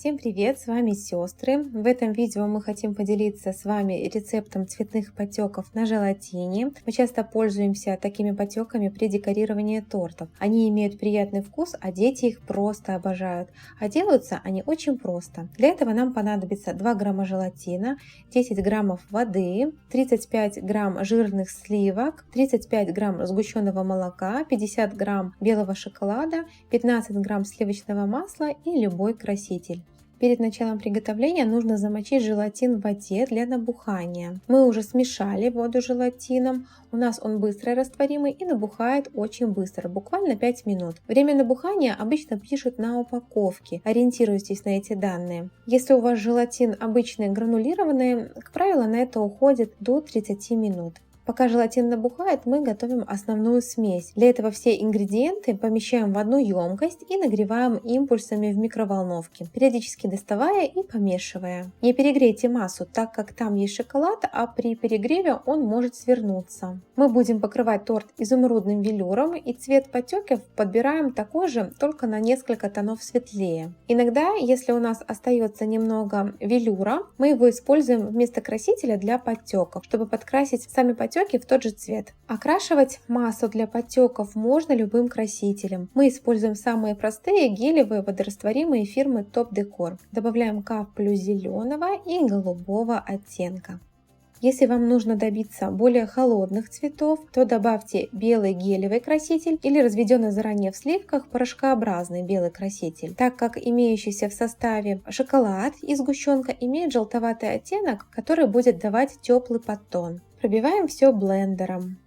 Всем привет, с вами сестры. В этом видео мы хотим поделиться с вами рецептом цветных потеков на желатине. Мы часто пользуемся такими потеками при декорировании тортов. Они имеют приятный вкус, а дети их просто обожают. А делаются они очень просто. Для этого нам понадобится 2 грамма желатина, 10 граммов воды, 35 грамм жирных сливок, 35 грамм сгущенного молока, 50 грамм белого шоколада, 15 грамм сливочного масла и любой краситель. Перед началом приготовления нужно замочить желатин в воде для набухания. Мы уже смешали воду с желатином, у нас он быстро растворимый и набухает очень быстро, буквально 5 минут. Время набухания обычно пишут на упаковке, ориентируйтесь на эти данные. Если у вас желатин обычный гранулированный, как правило, на это уходит до 30 минут. Пока желатин набухает, мы готовим основную смесь. Для этого все ингредиенты помещаем в одну емкость и нагреваем импульсами в микроволновке, периодически доставая и помешивая. Не перегрейте массу, так как там есть шоколад, а при перегреве он может свернуться. Мы будем покрывать торт изумрудным велюром, и цвет потеков подбираем такой же, только на несколько тонов светлее. Иногда, если у нас остается немного велюра, мы его используем вместо красителя для подтеков, чтобы подкрасить сами потеки в тот же цвет. Окрашивать массу для подтеков можно любым красителем. Мы используем самые простые гелевые водорастворимые фирмы Top Decor. Добавляем каплю зеленого и голубого оттенка. Если вам нужно добиться более холодных цветов, то добавьте белый гелевый краситель или разведенный заранее в сливках порошкообразный белый краситель, так как имеющийся в составе шоколад и сгущенка имеют желтоватый оттенок, который будет давать теплый подтон. Пробиваем все блендером.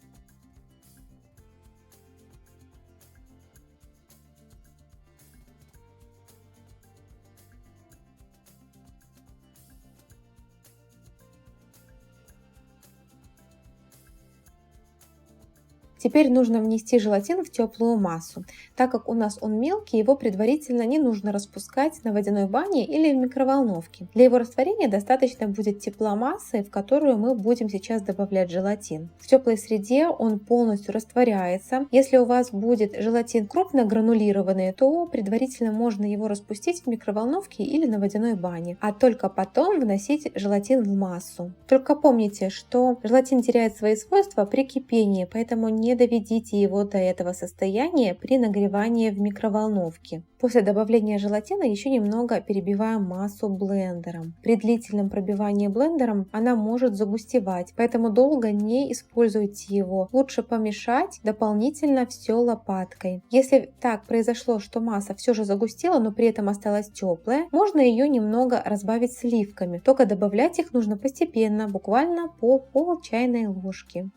Теперь нужно внести желатин в теплую массу. Так как у нас он мелкий, его предварительно не нужно распускать на водяной бане или в микроволновке. Для его растворения достаточно будет тепла массы, в которую мы будем сейчас добавлять желатин. В теплой среде он полностью растворяется. Если у вас будет желатин крупно гранулированный, то предварительно можно его распустить в микроволновке или на водяной бане, а только потом вносить желатин в массу. Только помните, что желатин теряет свои свойства при кипении, поэтому не доведите его до этого состояния при нагревании в микроволновке. После добавления желатина еще немного перебиваем массу блендером. При длительном пробивании блендером она может загустевать, поэтому долго не используйте его. Лучше помешать дополнительно все лопаткой. Если так произошло, что масса все же загустела, но при этом осталась теплая, можно ее немного разбавить сливками. Только добавлять их нужно постепенно, буквально по пол чайной ложки.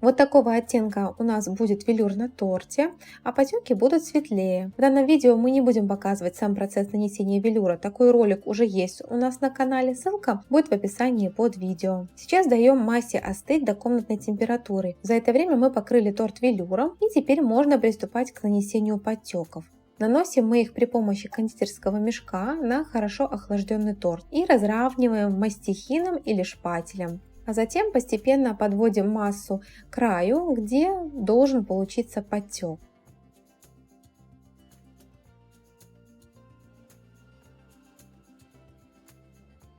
Вот такого оттенка у нас будет велюр на торте, а потеки будут светлее. В данном видео мы не будем показывать сам процесс нанесения велюра. Такой ролик уже есть у нас на канале, ссылка будет в описании под видео. Сейчас даем массе остыть до комнатной температуры. За это время мы покрыли торт велюром, и теперь можно приступать к нанесению потеков. Наносим мы их при помощи кондитерского мешка на хорошо охлажденный торт и разравниваем мастихином или шпателем. А затем постепенно подводим массу к краю, где должен получиться подтек.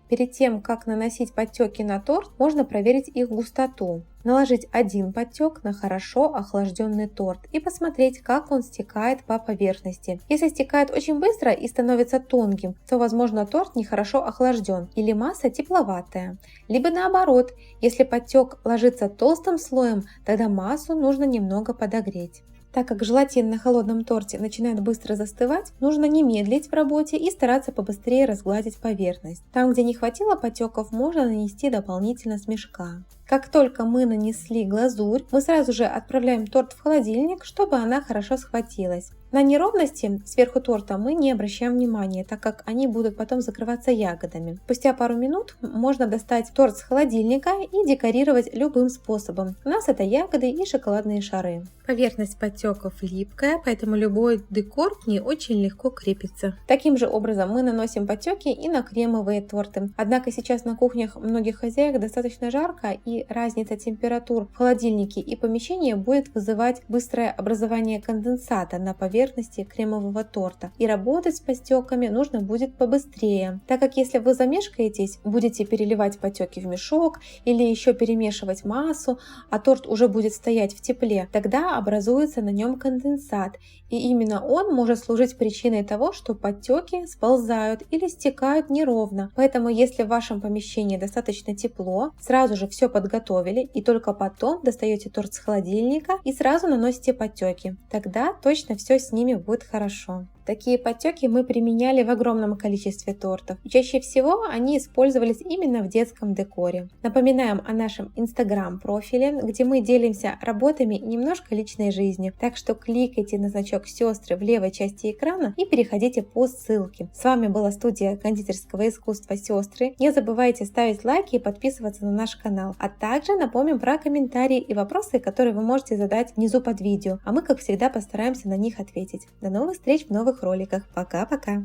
Перед тем, как наносить подтеки на торт, можно проверить их густоту. Наложить один подтек на хорошо охлажденный торт и посмотреть, как он стекает по поверхности. Если стекает очень быстро и становится тонким, то, возможно, торт нехорошо охлажден или масса тепловатая. Либо наоборот, если подтек ложится толстым слоем, тогда массу нужно немного подогреть. Так как желатин на холодном торте начинает быстро застывать, нужно не медлить в работе и стараться побыстрее разгладить поверхность. Там, где не хватило потеков, можно нанести дополнительно с мешка. Как только мы нанесли глазурь, мы сразу же отправляем торт в холодильник, чтобы она хорошо схватилась. На неровности сверху торта мы не обращаем внимания, так как они будут потом закрываться ягодами. Спустя пару минут можно достать торт с холодильника и декорировать любым способом. У нас это ягоды и шоколадные шары. Поверхность подтеков липкая, поэтому любой декор к ней очень легко крепится. Таким же образом мы наносим подтеки и на кремовые торты. Однако сейчас на кухнях многих хозяек достаточно жарко, и разница температур в холодильнике и помещении будет вызывать быстрое образование конденсата на поверхности кремового торта. И работать с подтеками нужно будет побыстрее, так как если вы замешкаетесь, будете переливать подтеки в мешок или еще перемешивать массу, а торт уже будет стоять в тепле, тогда образуется на нем конденсат, и именно он может служить причиной того, что подтеки сползают или стекают неровно. Поэтому если в вашем помещении достаточно тепло, сразу же все подготовили и только потом достаете торт с холодильника и сразу наносите подтеки. Тогда точно все с ними будет хорошо. Такие подтеки мы применяли в огромном количестве тортов. Чаще всего они использовались именно в детском декоре. Напоминаем о нашем Instagram-профиле, где мы делимся работами и немножко личной жизнью. Так что кликайте на значок «Сестры» в левой части экрана и переходите по ссылке. С вами была студия кондитерского искусства «Сестры». Не забывайте ставить лайки и подписываться на наш канал. А также напомним про комментарии и вопросы, которые вы можете задать внизу под видео. А мы, как всегда, постараемся на них ответить. До новых встреч в новых роликах. Пока-пока!